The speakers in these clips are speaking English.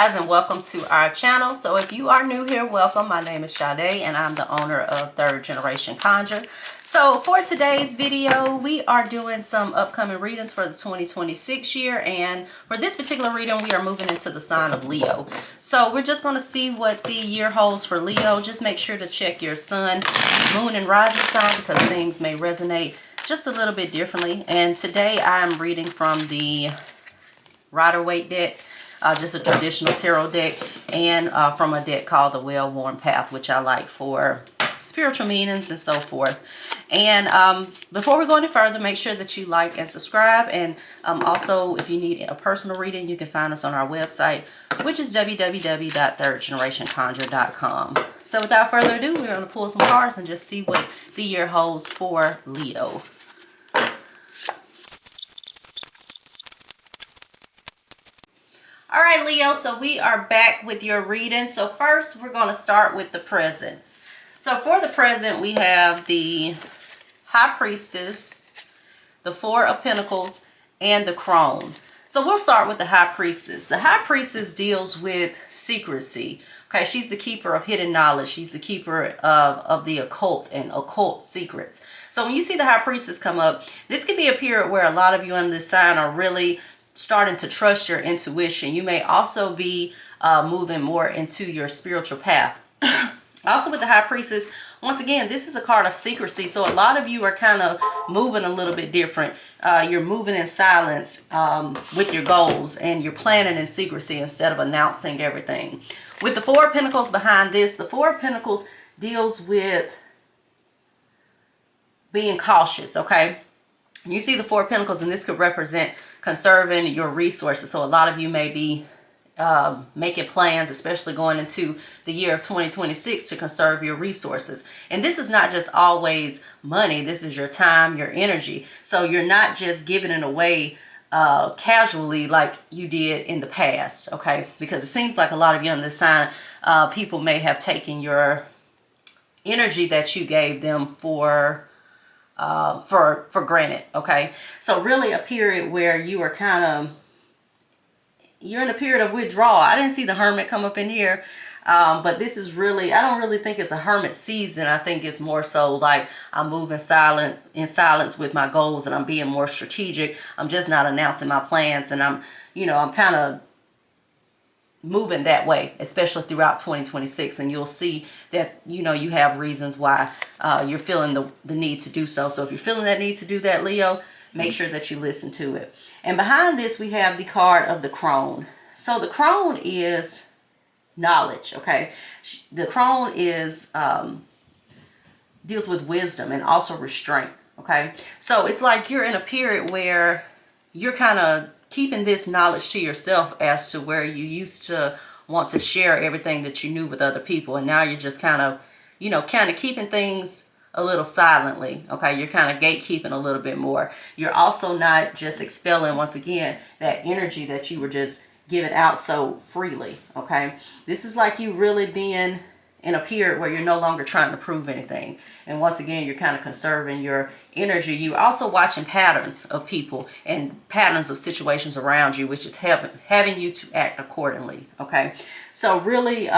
guys, and welcome to our channel. So if you are new here, welcome. My name is Sade and I'm the owner of Third Generation Conjure. So for today's video, we are doing some upcoming readings for the 2026 year, and for this particular reading we are moving into the sign of Leo. So we're just going to see what the year holds for Leo. Just make sure to check your sun, moon, and rising sign because things may resonate just a little bit differently. And today I'm reading from the Rider-Waite deck. Just a traditional tarot deck, and from a deck called the Well-Worn Path, which I like for spiritual meanings and so forth. And before we go any further, make sure that you like and subscribe. And also, if you need a personal reading, you can find us on our website, which is www.thirdgenerationconjure.com. So without further ado, we're going to pull some cards and just see what the year holds for Leo. All right, Leo, so we are back with your reading. So first, we're going to start with the present. So for the present, we have the High Priestess, the Four of Pentacles, and the Crone. So we'll start with the High Priestess. The High Priestess deals with secrecy. Okay, she's the keeper of hidden knowledge. She's the keeper of the occult and occult secrets. So when you see the High Priestess come up, this could be a period where a lot of you under this sign are really starting to trust your intuition. You may also be moving more into your spiritual path. Also with the High Priestess, once again, this is a card of secrecy. So a lot of you are kind of moving a little bit different. You're moving in silence with your goals, and you're planning in secrecy instead of announcing everything. With the Four of Pentacles behind this, the Four of Pentacles deals with being cautious, okay? You see the Four of Pentacles, and this could represent conserving your resources. So a lot of you may be making plans, especially going into the year of 2026, to conserve your resources. And this is not just always money. This is your time, your energy. So you're not just giving it away casually like you did in the past, okay? Because it seems like a lot of you on this sign, people may have taken your energy that you gave them for granted, okay? So really a period where you are you're in a period of withdrawal. I didn't see the Hermit come up in here, but this is really, I don't really think it's a Hermit season. I think it's more so like I'm moving in silence with my goals, and I'm being more strategic. I'm just not announcing my plans, and I'm kind of moving that way, especially throughout 2026, and you'll see that you have reasons why you're feeling the need to do so. So if you're feeling that need to do that, Leo, make sure that you listen to it. And behind this, we have the card of the Crone. So the Crone is knowledge, okay? The Crone is deals with wisdom and also restraint, okay? So it's like you're in a period where you're kind of keeping this knowledge to yourself as to where you used to want to share everything that you knew with other people, and now you're just kind of keeping things a little silently, okay? You're kind of gatekeeping a little bit more. You're also not just expelling, once again, that energy that you were just giving out so freely, okay? This is like you really being in a period where you're no longer trying to prove anything. And once again, you're kind of conserving your energy. You're also watching patterns of people and patterns of situations around you, which is having you to act accordingly, okay? So really,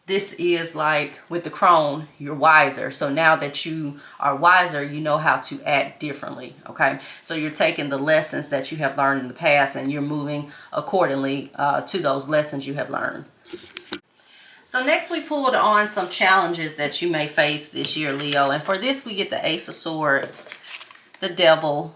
this is like with the Crone, you're wiser. So now that you are wiser, you know how to act differently, okay? So you're taking the lessons that you have learned in the past, and you're moving accordingly to those lessons you have learned. So next we pulled on some challenges that you may face this year, Leo. And for this, we get the Ace of Swords, the Devil,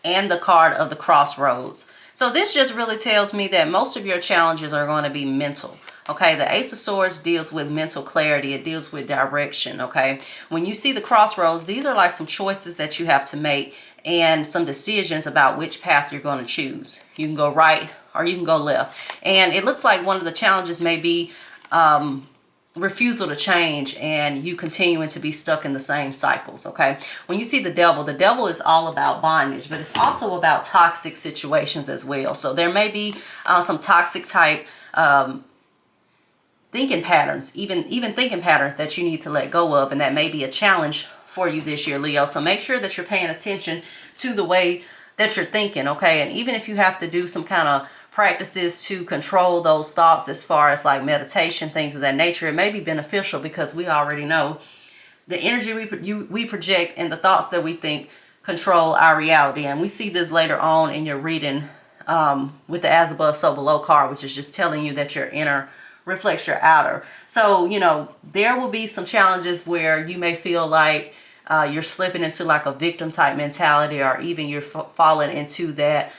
and the card of the Crossroads. So this just really tells me that most of your challenges are going to be mental. Okay, the Ace of Swords deals with mental clarity. It deals with direction, okay? When you see the Crossroads, these are like some choices that you have to make and some decisions about which path you're going to choose. You can go right or you can go left. And it looks like one of the challenges may be refusal to change and you continuing to be stuck in the same cycles, okay? When you see the Devil is all about bondage, but it's also about toxic situations as well. So there may be some toxic type thinking patterns, even thinking patterns that you need to let go of, and that may be a challenge for you this year, Leo. So make sure that you're paying attention to the way that you're thinking, okay? And even if you have to do some kind of practices to control those thoughts as far as like meditation, things of that nature, it may be beneficial because we already know the energy we project and the thoughts that we think control our reality. And we see this later on in your reading with the as above, so below card, which is just telling you that your inner reflects your outer. So, you know, there will be some challenges where you may feel like you're slipping into like a victim type mentality, or even you're falling into that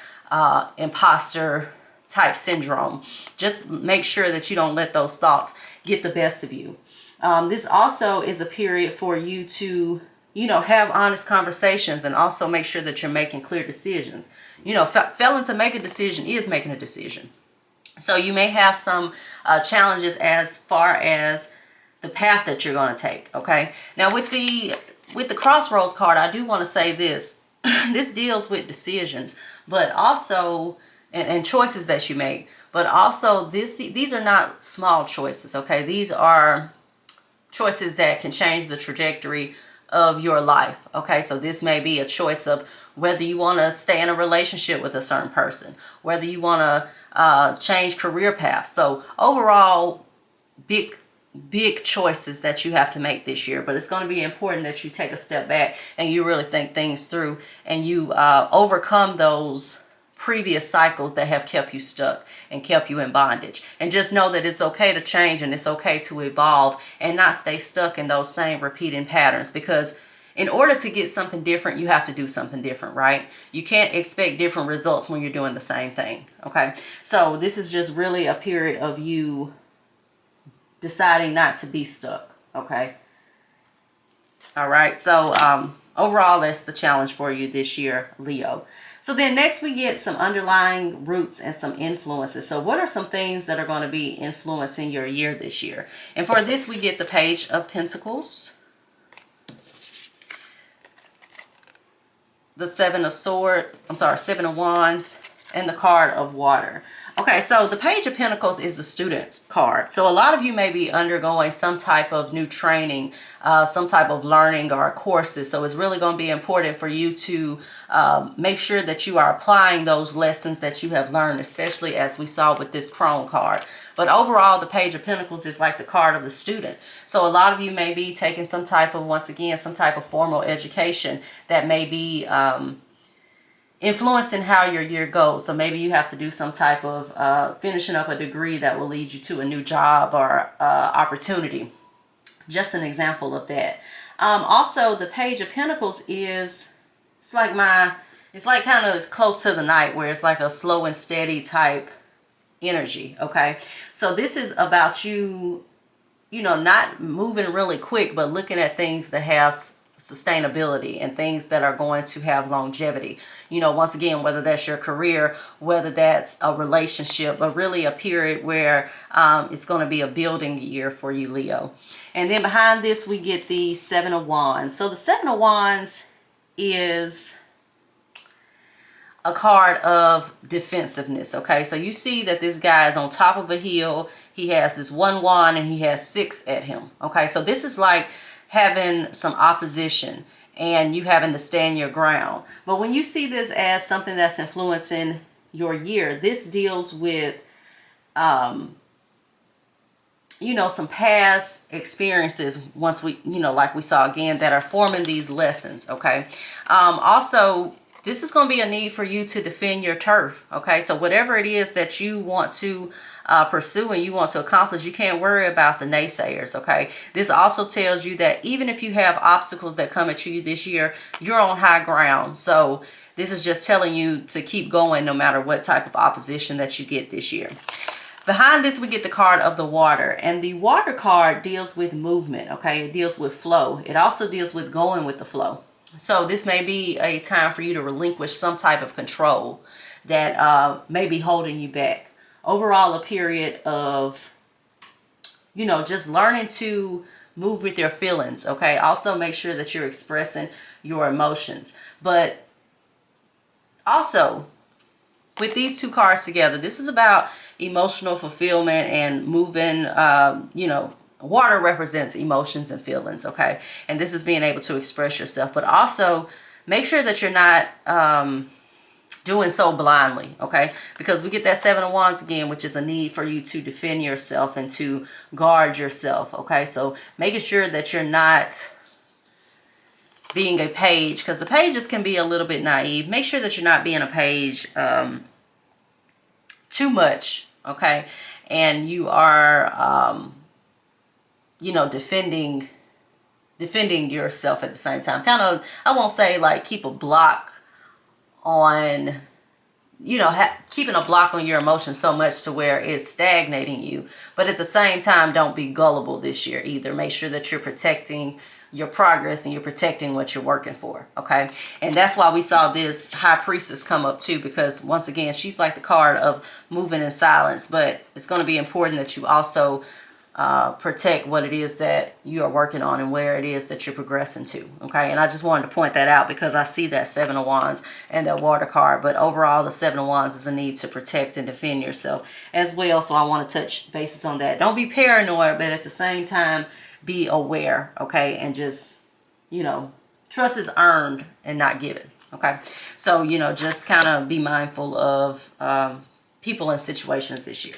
imposter type syndrome. Just make sure that you don't let those thoughts get the best of you. This also is a period for you to, you know, have honest conversations and also make sure that you're making clear decisions. You know, failing to make a decision is making a decision. So you may have some challenges as far as the path that you're going to take. Okay. Now with the Crossroads card, I do want to say this. This deals with decisions, but also and choices that you make. But also these are not small choices. Okay. These are choices that can change the trajectory of your life. Okay, so this may be a choice of whether you want to stay in a relationship with a certain person, whether you want to change career paths. So overall, big choices that you have to make this year. But it's going to be important that you take a step back and you really think things through, and you overcome those previous cycles that have kept you stuck and kept you in bondage. And just know that it's okay to change and it's okay to evolve and not stay stuck in those same repeating patterns, because in order to get something different, you have to do something different, right? You can't expect different results when you're doing the same thing. Okay, so this is just really a period of you deciding not to be stuck. Okay, all right, so overall, that's the challenge for you this year, Leo. So then next we get some underlying roots and some influences. So what are some things that are going to be influencing your year this year? And for this, we get the Page of Pentacles, the Seven of Wands, and the card of Water. Okay, so the Page of Pentacles is the student card. So a lot of you may be undergoing some type of new training, some type of learning or courses. So it's really going to be important for you to make sure that you are applying those lessons that you have learned, especially as we saw with this Crone card. But overall, the Page of Pentacles is like the card of the student. So a lot of you may be taking some type of, once again, some type of formal education that may be influencing how your year goes. So maybe you have to do some type of finishing up a degree that will lead you to a new job or opportunity. Just an example of that. Also, the Page of Pentacles is, it's like kind of close to the Knight, where it's like a slow and steady type energy. Okay, so this is about you, you know, not moving really quick, but looking at things that have sustainability and things that are going to have longevity. You know, once again, whether that's your career, whether that's a relationship, but really a period where it's going to be a building year for you, Leo. And then behind this, we get the Seven of Wands. So the Seven of Wands is a card of defensiveness. Okay, so you see that this guy is on top of a hill. He has this one wand and he has 6 at him. Okay, so this is like having some opposition and you having to stand your ground. But when you see this as something that's influencing your year, this deals with you know, some past experiences, once we, you know, like we saw again, that are forming these lessons. Okay, also this is going to be a need for you to defend your turf. Okay, so whatever it is that you want to pursue and you want to accomplish, you can't worry about the naysayers. Okay, this also tells you that even if you have obstacles that come at you this year, you're on high ground. So this is just telling you to keep going no matter what type of opposition that you get this year. Behind this, we get the card of the Water, and the Water card deals with movement. Okay, it deals with flow. It also deals with going with the flow. So this may be a time for you to relinquish some type of control that may be holding you back. Overall, a period of, you know, just learning to move with your feelings. Okay, also make sure that you're expressing your emotions. But also, with these two cards together, this is about emotional fulfillment and moving, you know, Water represents emotions and feelings, okay? And this is being able to express yourself. But also, make sure that you're not doing so blindly, okay? Because we get that Seven of Wands again, which is a need for you to defend yourself and to guard yourself, okay? So making sure that you're not being a page, because the pages can be a little bit naive. Make sure that you're not being a page too much, okay? And you are, you know, defending yourself at the same time. Kind of, I won't say like keep a block on, you know, keeping a block on your emotions so much to where it's stagnating you. But at the same time, don't be gullible this year either. Make sure that you're protecting your progress and you're protecting what you're working for, okay? And that's why we saw this High Priestess come up too, because once again, she's like the card of moving in silence. But it's going to be important that you also protect what it is that you are working on and where it is that you're progressing to, okay? And I just wanted to point that out because I see that Seven of Wands and that Water card, but overall the Seven of Wands is a need to protect and defend yourself as well. So I want to touch bases on that. Don't be paranoid, but at the same time be aware, okay? And just, you know, trust is earned and not given, okay? So, you know, just kind of be mindful of people and situations this year.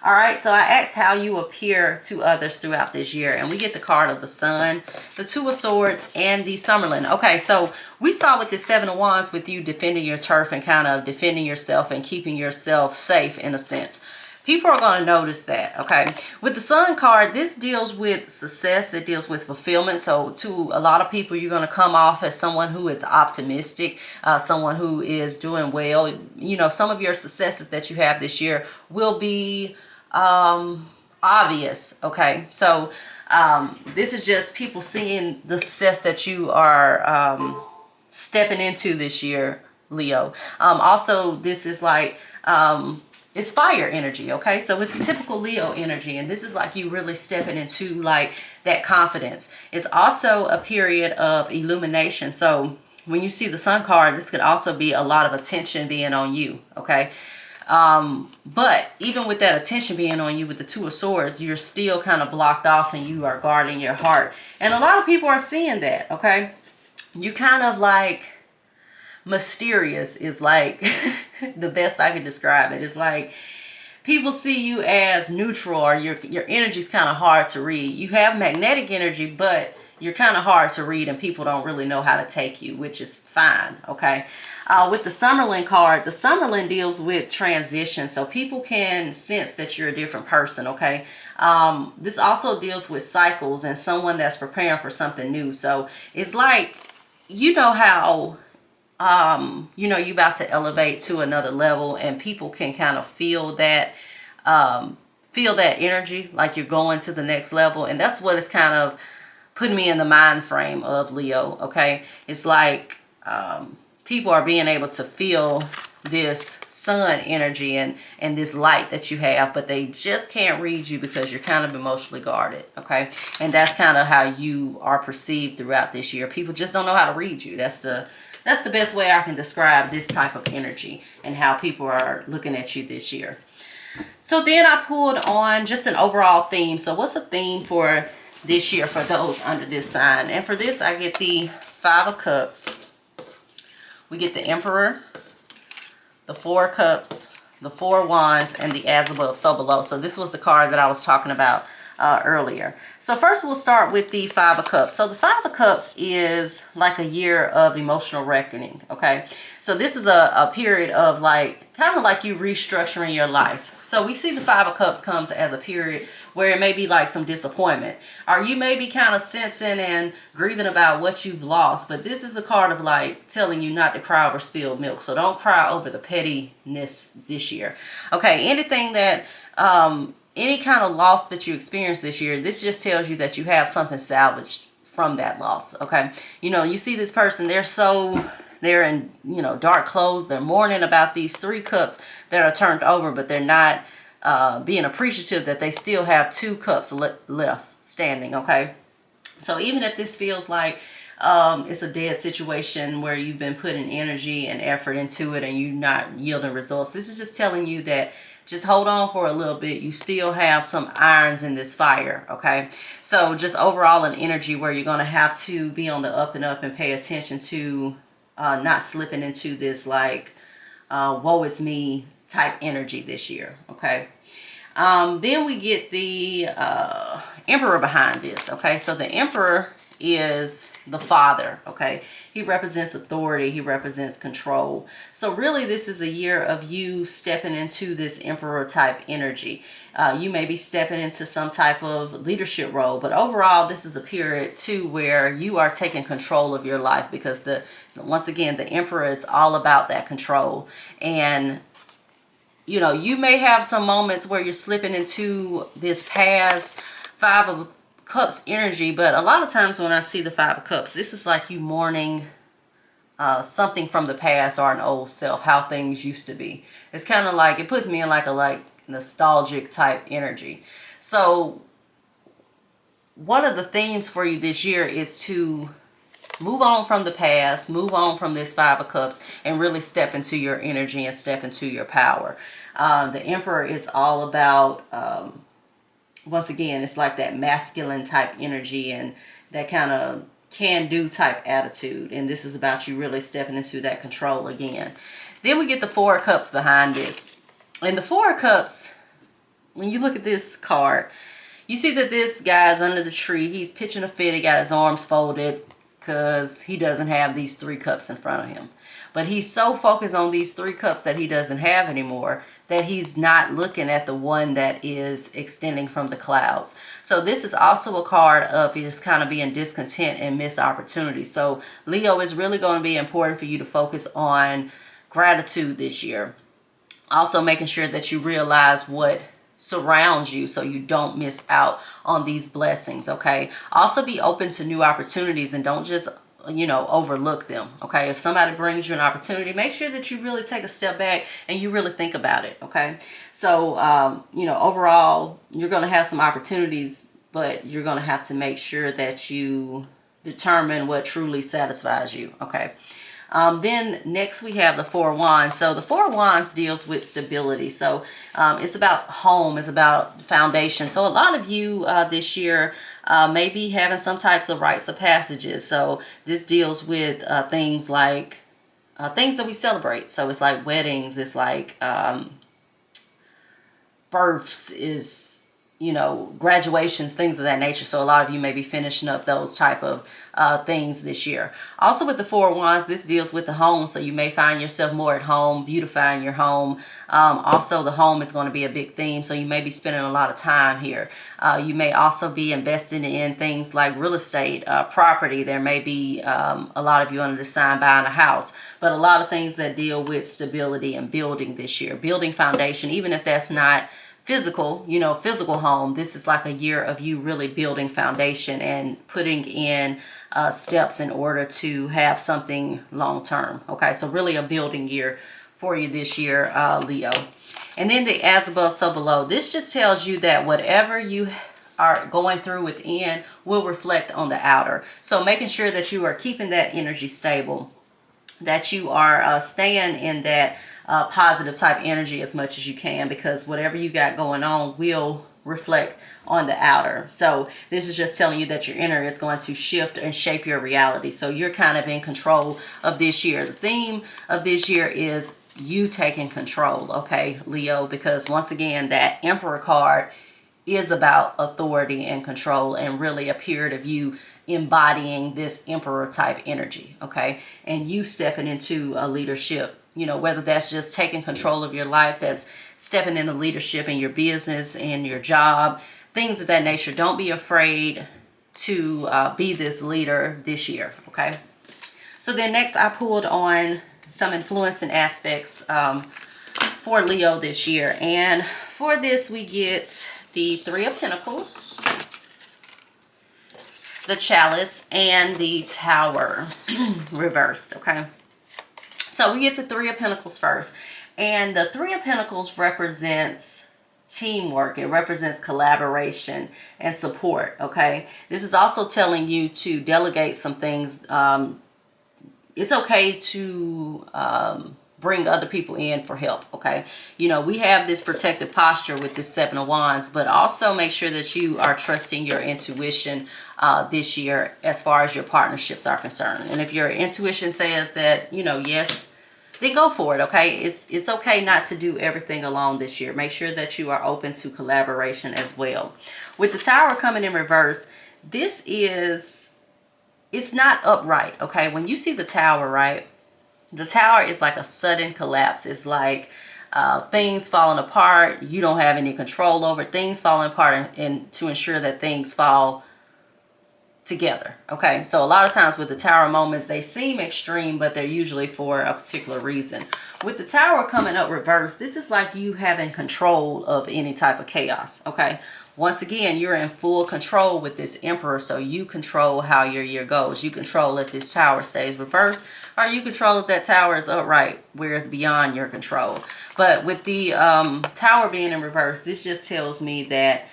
All right, so I asked how you appear to others throughout this year, and we get the card of the Sun, the Two of Swords, and the Summerlin. Okay, so we saw with the Seven of Wands with you defending your turf and kind of defending yourself and keeping yourself safe in a sense. People are going to notice that, okay? With the Sun card, this deals with success. It deals with fulfillment. So to a lot of people, you're going to come off as someone who is optimistic, someone who is doing well. You know, some of your successes that you have this year will be obvious, okay? So this is just people seeing the success that you are stepping into this year, Leo. Also, this is like it's fire energy, okay? So it's typical Leo energy, and this is like you really stepping into like that confidence. It's also a period of illumination. So when you see the Sun card, this could also be a lot of attention being on you, okay? But even with that attention being on you with the Two of Swords, you're still kind of blocked off and you are guarding your heart. And a lot of people are seeing that, okay? You kind of like mysterious is like the best I could describe it. It's like people see you as neutral, or your energy is kind of hard to read. You have magnetic energy, but you're kind of hard to read and people don't really know how to take you, which is fine, okay? With the Summerlin card, the Summerlin deals with transition. So people can sense that you're a different person, okay? This also deals with cycles and someone that's preparing for something new. So it's like, you know how, you know, you're about to elevate to another level and people can kind of feel that energy, like you're going to the next level. And that's what it's kind of putting me in the mind frame of Leo, okay? It's like people are being able to feel this sun energy and this light that you have, but they just can't read you because you're kind of emotionally guarded, okay? And that's kind of how you are perceived throughout this year. People just don't know how to read you. That's the best way I can describe this type of energy and how people are looking at you this year. So then I pulled on just an overall theme. So what's a theme for this year for those under this sign? And for this, I get the Five of Cups. We get the Emperor, the Four of Cups, the Four of Wands, and the As Above, So Below. So this was the card that I was talking about earlier. So first we'll start with the Five of Cups. So the Five of Cups is like a year of emotional reckoning, okay? So this is a period of like, kind of like you restructuring your life. So we see the Five of Cups comes as a period where it may be like some disappointment, or you may be kind of sensing and grieving about what you've lost. But this is a card of like telling you not to cry over spilled milk. So don't cry over the pettiness this year. Okay, anything that, any kind of loss that you experienced this year, this just tells you that you have something salvaged from that loss, okay? You know, you see this person, they're in, you know, dark clothes. They're mourning about these Three Cups that are turned over, but they're not being appreciative that they still have two cups left standing, okay? So even if this feels like it's a dead situation where you've been putting energy and effort into it and you're not yielding results, this is just telling you that just hold on for a little bit. You still have some irons in this fire, okay? So just overall an energy where you're going to have to be on the up and up and pay attention to not slipping into this like woe is me type energy this year. Okay. Then we get the emperor behind this. Okay, so the emperor is the father. Okay, he represents authority, he represents control. So really this is a year of you stepping into this emperor type energy. You may be stepping into some type of leadership role, but overall this is a period too where you are taking control of your life, because once again the emperor is all about that control. And you know, you may have some moments where you're slipping into this past Five of Cups energy, but a lot of times when I see the Five of Cups, this is like you mourning something from the past or an old self, how things used to be. It's kind of like, it puts me in like a nostalgic type energy. So one of the themes for you this year is to move on from the past, move on from this Five of Cups, and really step into your energy and step into your power. The Emperor is all about, once again, it's like that masculine type energy and that kind of can-do type attitude. And this is about you really stepping into that control again. Then we get the Four of Cups behind this. And the Four of Cups, when you look at this card, you see that this guy's under the tree. He's pitching a fit. He got his arms folded, because he doesn't have these three cups in front of him. But he's so focused on these three cups that he doesn't have anymore that he's not looking at the one that is extending from the clouds. So this is also a card of just kind of being discontent and missed opportunities. So Leo, is really going to be important for you to focus on gratitude this year. Also making sure that you realize what surrounds you so you don't miss out on these blessings. Okay, also be open to new opportunities and don't just overlook them. Okay, if somebody brings you an opportunity, make sure that you really take a step back and you really think about it. Okay, so overall you're going to have some opportunities, but you're going to have to make sure that you determine what truly satisfies you. Okay. Then next we have the Four of Wands. So the Four of Wands deals with stability. So it's about home, it's about foundation. So a lot of you this year may be having some types of rites of passages. So this deals with things like things that we celebrate. So it's like weddings, it's like births, is graduations, things of that nature. So a lot of you may be finishing up those type of things this year. Also with the Four of Wands, this deals with the home. So you may find yourself more at home, beautifying your home. Also the home is going to be a big theme. So you may be spending a lot of time here. You may also be investing in things like real estate, property. There may be a lot of you under the sign buying a house, but a lot of things that deal with stability and building this year, building foundation, even if that's not physical home. This is like a year of you really building foundation and putting in steps in order to have something long term. Okay, so really a building year for you this year, Leo. And then the as above, so below. This just tells you that whatever you are going through within will reflect on the outer. So making sure that you are keeping that energy stable, that you are staying in that positive type energy as much as you can, because whatever you got going on will reflect on the outer. So this is just telling you that your inner is going to shift and shape your reality. So you're kind of in control of this year. The theme of this year is you taking control, okay, Leo, because once again, that Emperor card is about authority and control, and really a period of you embodying this Emperor type energy. Okay, and you stepping into a leadership, whether that's just taking control of your life, that's stepping into leadership in your business and your job, things of that nature. Don't be afraid to be this leader this year. Okay, so then next I pulled on some influencing aspects for Leo this year, and for this we get the Three of Pentacles, the Chalice, and the Tower reversed. Okay, so we get the Three of Pentacles first, and the Three of Pentacles represents teamwork. It represents collaboration and support. Okay, this is also telling you to delegate some things. It's okay to bring other people in for help. Okay, we have this protective posture with this Seven of Wands, but also make sure that you are trusting your intuition this year as far as your partnerships are concerned. And if your intuition says that yes, then go for it. Okay, it's okay not to do everything alone this year. Make sure that you are open to collaboration as well. With the Tower coming in reverse, this is, it's not upright. Okay, when you see the Tower, right, the Tower is like a sudden collapse. It's like things falling apart. You don't have any control over things falling apart, and to ensure that things fall together. Okay, so a lot of times with the Tower moments, they seem extreme, but they're usually for a particular reason. With the Tower coming up reverse, this is like you having control of any type of chaos. Okay, once again, you're in full control with this Emperor, so you control how your year goes. You control if this Tower stays reversed, or you control if that Tower is upright where it's beyond your control. But with the Tower being in reverse, this just tells me that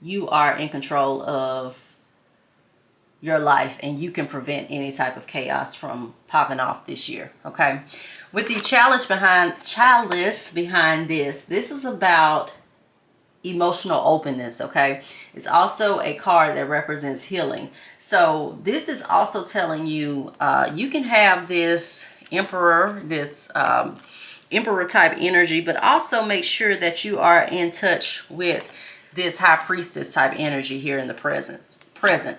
you are in control of your life, and you can prevent any type of chaos from popping off this year. Okay, with the chalice behind this is about emotional openness. Okay, it's also a card that represents healing. So this is also telling you you can have this emperor, this emperor type energy, but also make sure that you are in touch with this high priestess type energy here in the present.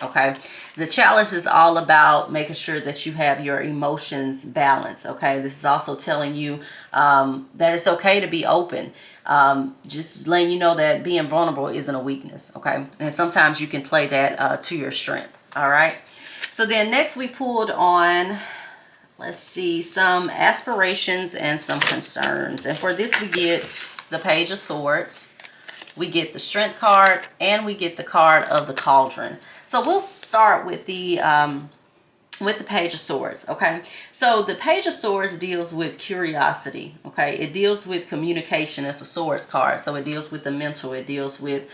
Okay, the challenge is all about making sure that you have your emotions balanced. Okay, this is also telling you that it's okay to be open, just letting you know that being vulnerable isn't a weakness. Okay, and sometimes you can play that to your strength. All right, so then next we pulled on, let's see, some aspirations and some concerns, and for this we get the Page of Swords, we get the Strength card, and we get the card of the Cauldron. So we'll start with the Page of Swords. Okay, so the Page of Swords deals with curiosity. Okay, it deals with communication. It's a Swords card, so it deals with the mental. It deals with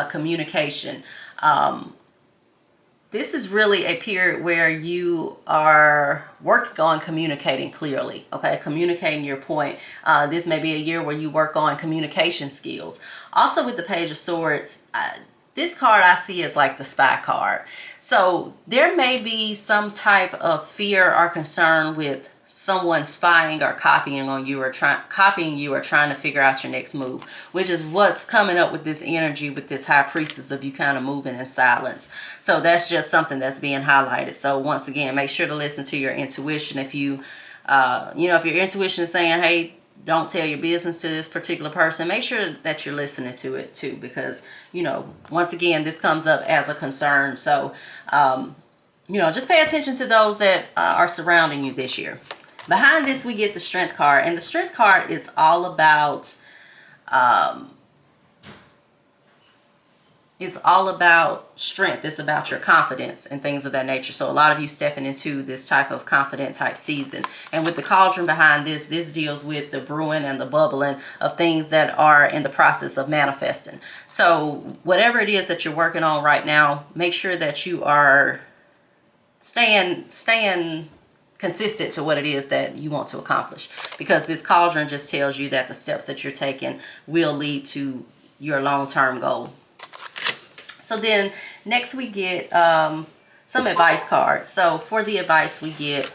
communication. This is really a period where you are working on communicating clearly. Okay, communicating your point. This may be a year where you work on communication skills. Also with the Page of Swords, this card I see as like the spy card. So there may be some type of fear or concern with someone spying or copying on you, or trying to figure out your next move, which is what's coming up with this energy with this High Priestess of you kind of moving in silence. So that's just something that's being highlighted. So once again, make sure to listen to your intuition. If you if your intuition is saying, hey, don't tell your business to this particular person, make sure that you're listening to it too, because once again, this comes up as a concern. So just pay attention to those that are surrounding you this year. Behind this, we get the Strength card, and the Strength card is all about strength. It's about your confidence and things of that nature. So a lot of you stepping into this type of confident type season. And with the Cauldron behind this deals with the brewing and the bubbling of things that are in the process of manifesting. So whatever it is that you're working on right now, make sure that you are staying consistent to what it is that you want to accomplish, because this Cauldron just tells you that the steps that you're taking will lead to your long-term goal. So then next we get some advice cards. So for the advice, we get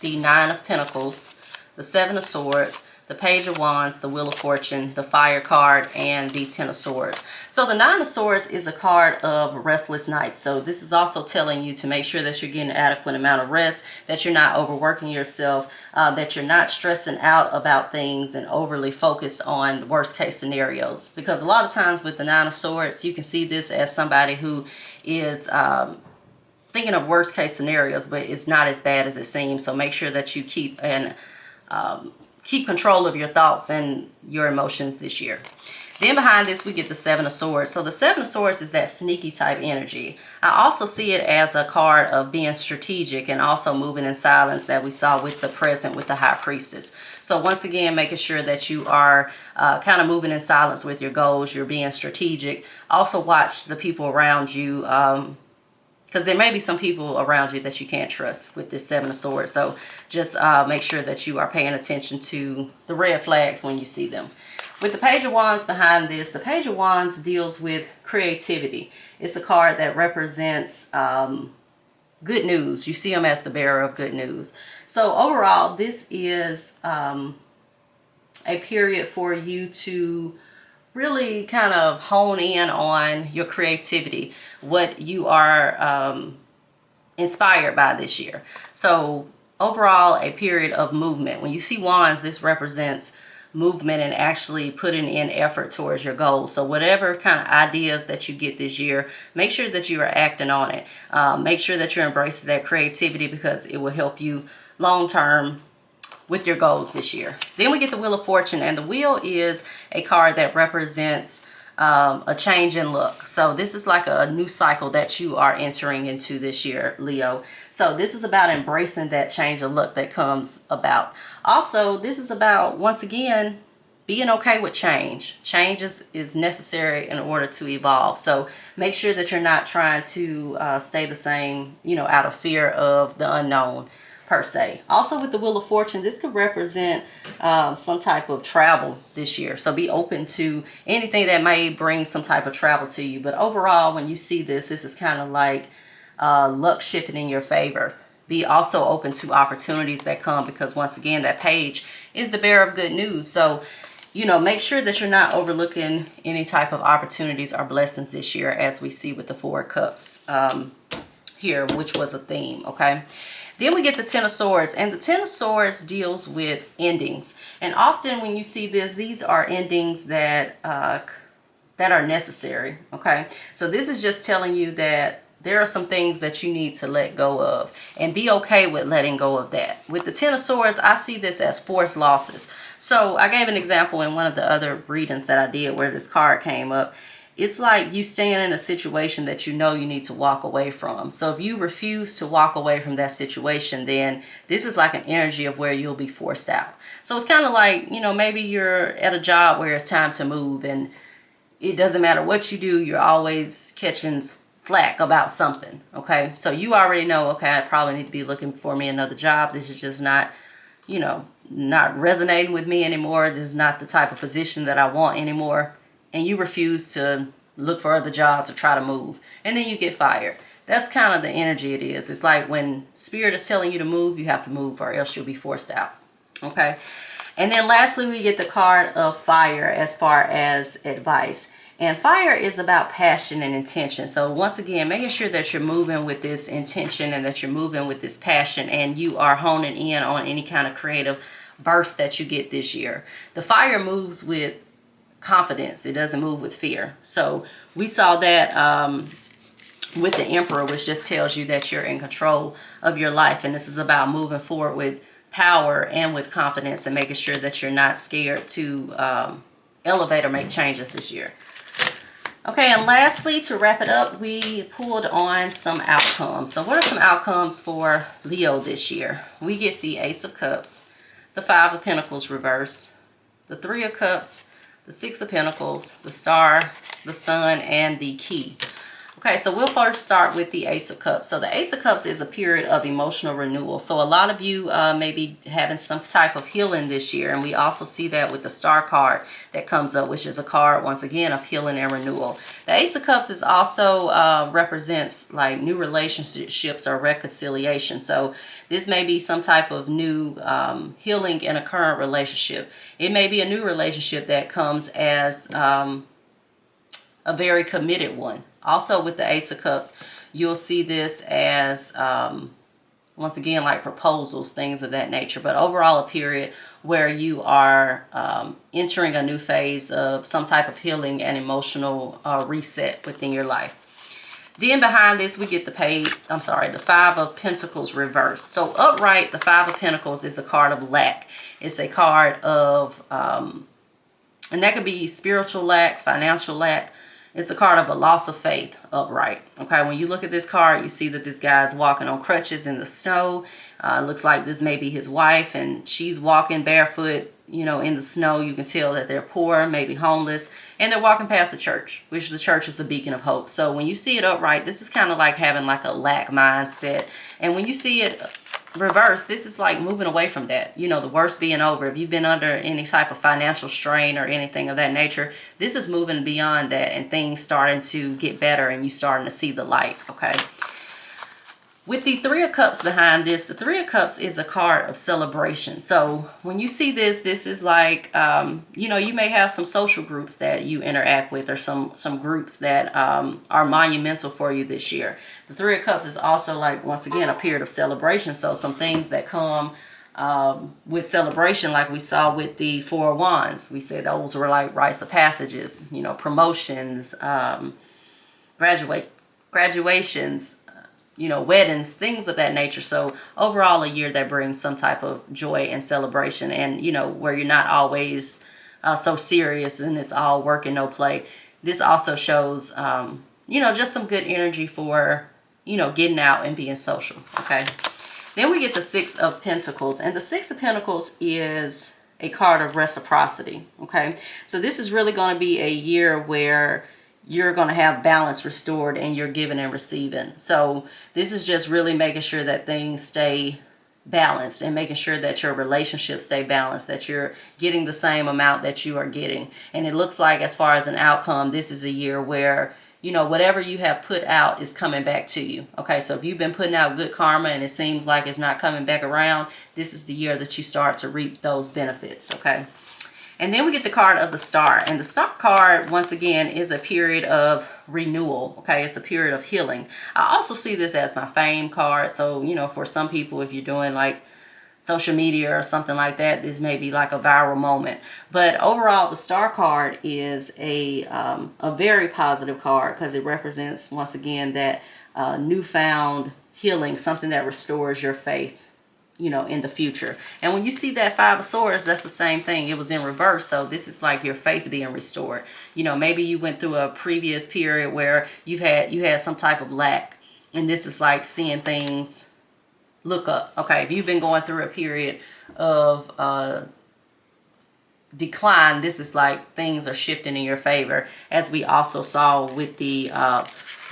the Nine of Pentacles, the Seven of Swords, the Page of Wands, the Wheel of Fortune, the Fire card, and the Ten of Swords. So the Nine of Swords is a card of restless nights. So this is also telling you to make sure that you're getting an adequate amount of rest, that you're not overworking yourself, that you're not stressing out about things and overly focused on worst case scenarios. Because a lot of times with the Nine of Swords, you can see this as somebody who is thinking of worst case scenarios, but it's not as bad as it seems. So make sure that you keep control of your thoughts and your emotions this year. Then behind this, we get the Seven of Swords. So the Seven of Swords is that sneaky type energy. I also see it as a card of being strategic and also moving in silence that we saw with the present with the High Priestess. So once again, making sure that you are kind of moving in silence with your goals. You're being strategic. Also watch the people around you, because there may be some people around you that you can't trust with this Seven of Swords. So just make sure that you are paying attention to the red flags when you see them. With the Page of Wands behind this, the Page of Wands deals with creativity. It's a card that represents good news. You see them as the bearer of good news. So overall, this is a period for you to really kind of hone in on your creativity, what you are inspired by this year. So overall, a period of movement. When you see wands, this represents movement and actually putting in effort towards your goals. So whatever kind of ideas that you get this year, make sure that you are acting on it. Make sure that you're embracing that creativity, because it will help you long term with your goals this year. Then we get the Wheel of Fortune, and the wheel is a card that represents a change in look. So this is like a new cycle that you are entering into this year, Leo. So this is about embracing that change of look that comes about. Also, this is about, once again, being okay with change. Change is necessary in order to evolve. So make sure that you're not trying to stay the same, out of fear of the unknown per se. Also with the Wheel of Fortune, this could represent some type of travel this year. So be open to anything that may bring some type of travel to you. But overall, when you see this is kind of like luck shifting in your favor. Be also open to opportunities that come, because once again, that page is the bearer of good news. So, make sure that you're not overlooking any type of opportunities or blessings this year, as we see with the Four of Cups here, which was a theme, okay? Then we get the Ten of Swords, and the Ten of Swords deals with endings. And often when you see this, these are endings that are necessary, okay? So this is just telling you that there are some things that you need to let go of, and be okay with letting go of that. With the Ten of Swords, I see this as forced losses. So I gave an example in one of the other readings that I did where this card came up. It's like you staying in a situation that you need to walk away from. So if you refuse to walk away from that situation, then this is like an energy of where you'll be forced out. So it's kind of like, maybe you're at a job where it's time to move, and it doesn't matter what you do, you're always catching flack about something, okay? So you already know, okay, I probably need to be looking for me another job. This is just not, not resonating with me anymore. This is not the type of position that I want anymore. And you refuse to look for other jobs or try to move, and then you get fired. That's kind of the energy it is. It's like when Spirit is telling you to move, you have to move, or else you'll be forced out, okay? And then lastly, we get the card of Fire as far as advice. And fire is about passion and intention. So once again, making sure that you're moving with this intention and that you're moving with this passion, and you are honing in on any kind of creative burst that you get this year. The fire moves with confidence. It doesn't move with fear. So we saw that with the Emperor, which just tells you that you're in control of your life. And this is about moving forward with power and with confidence, and making sure that you're not scared to elevate or make changes this year. Okay, and lastly, to wrap it up, we pulled on some outcomes. So what are some outcomes for Leo this year? We get the Ace of Cups, the Five of Pentacles reverse, the Three of Cups, the Six of Pentacles, the Star, the Sun, and the Key. Okay, so we'll first start with the Ace of Cups. So the Ace of Cups is a period of emotional renewal. So a lot of you may be having some type of healing this year. And we also see that with the Star card that comes up, which is a card, once again, of healing and renewal. The Ace of Cups is also represents like new relationships or reconciliation. So this may be some type of new healing in a current relationship. It may be a new relationship that comes as a very committed one. Also with the Ace of Cups, you'll see this as, once again, like proposals, things of that nature. But overall, a period where you are entering a new phase of some type of healing and emotional reset within your life. Then behind this, we get the Five of Pentacles reversed. So upright, the Five of Pentacles is a card of lack. It's a card of, and that could be spiritual lack, financial lack. It's a card of a loss of faith upright. Okay, when you look at this card, you see that this guy's walking on crutches in the snow. Looks like this may be his wife, and she's walking barefoot, in the snow. You can tell that they're poor, maybe homeless, and they're walking past the church, which the church is a beacon of hope. So when you see it upright, this is kind of like having like a lack mindset. And when you see it reverse, this is like moving away from that, the worst being over. If you've been under any type of financial strain or anything of that nature, this is moving beyond that, and things starting to get better, and you starting to see the light. Okay, With the Three of Cups behind this, the Three of Cups is a card of celebration. So when you see this, this is like, you know, you may have some social groups that you interact with, or some groups that are monumental for you this year. The Three of Cups is also like, once again, a period of celebration. So some things that come with celebration, like we saw with the Four of Wands. We said those were like rites of passages, you know, promotions, graduations, you know, weddings, things of that nature. So overall, a year that brings some type of joy and celebration, and, you know, where you're not always so serious and it's all work and no play. This also shows, you know, just some good energy for, you know, getting out and being social. Okay. Then we get the Six of Pentacles, and the Six of Pentacles is a card of reciprocity. Okay. So this is really going to be a year where you're going to have balance restored and you're giving and receiving. So this is just really making sure that things stay balanced and making sure that your relationships stay balanced, that you're getting the same amount that you are getting. And it looks like, as far as an outcome, this is a year where, you know, whatever you have put out is coming back to you. Okay, so if you've been putting out good karma and it seems like it's not coming back around, this is the year that you start to reap those benefits. Okay. And then we get the card of the Star. And the Star card, once again, is a period of renewal. Okay, it's a period of healing. I also see this as my fame card. So, you know, for some people, if you're doing like social media or something like that, this may be like a viral moment. But overall, the Star card is a very positive card, because it represents, once again, that newfound healing, something that restores your faith, you know, in the future. And when you see that Five of Swords, that's the same thing. It was in reverse. So this is like your faith being restored. You know, maybe you went through a previous period where you had some type of lack, and this is like seeing things look up. Okay, if you've been going through a period of decline, this is like things are shifting in your favor, as we also saw with the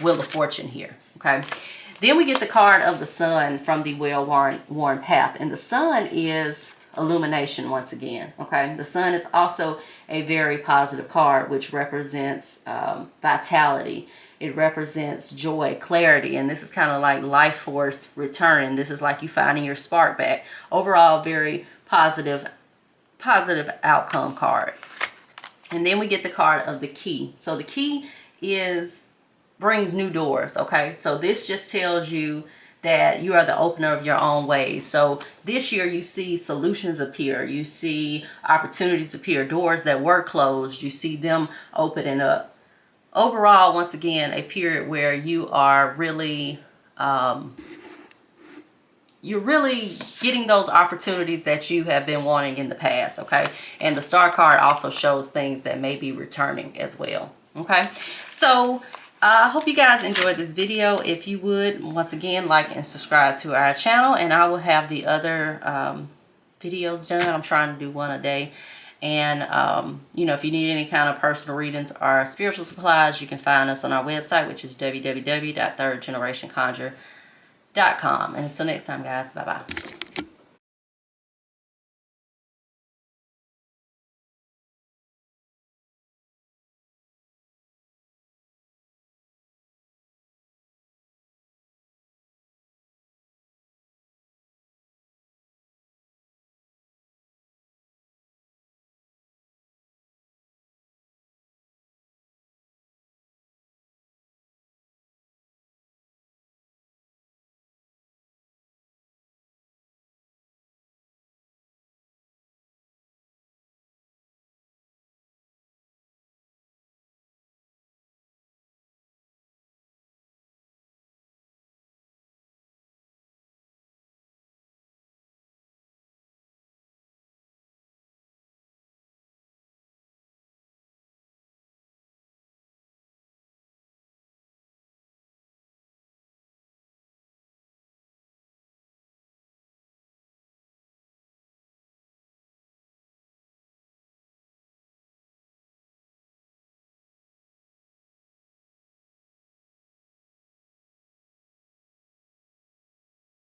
Wheel of Fortune here. Okay. Then we get the card of the Sun from the well-worn path. And the Sun is illumination once again. Okay. The Sun is also a very positive card, which represents vitality. It represents joy, clarity. And this is kind of like life force returning. This is like you finding your spark back. Overall, very positive outcome cards. And then we get the card of the Key. So the Key brings new doors. Okay, so this just tells you that you are the opener of your own ways. So this year you see solutions appear, you see opportunities appear, doors that were closed, you see them opening up. Overall, once again, a period where you are really you're really getting those opportunities that you have been wanting in the past. Okay, and the Star card also shows things that may be returning as well. Okay, so I hope you guys enjoyed this video. If you would, once again, like and subscribe to our channel, and I will have the other videos done. I'm trying to do one a day. And, you know, if you need any kind of personal readings or spiritual supplies, you can find us on our website, which is www.thirdgenerationconjure.com. And until next time, guys, bye-bye.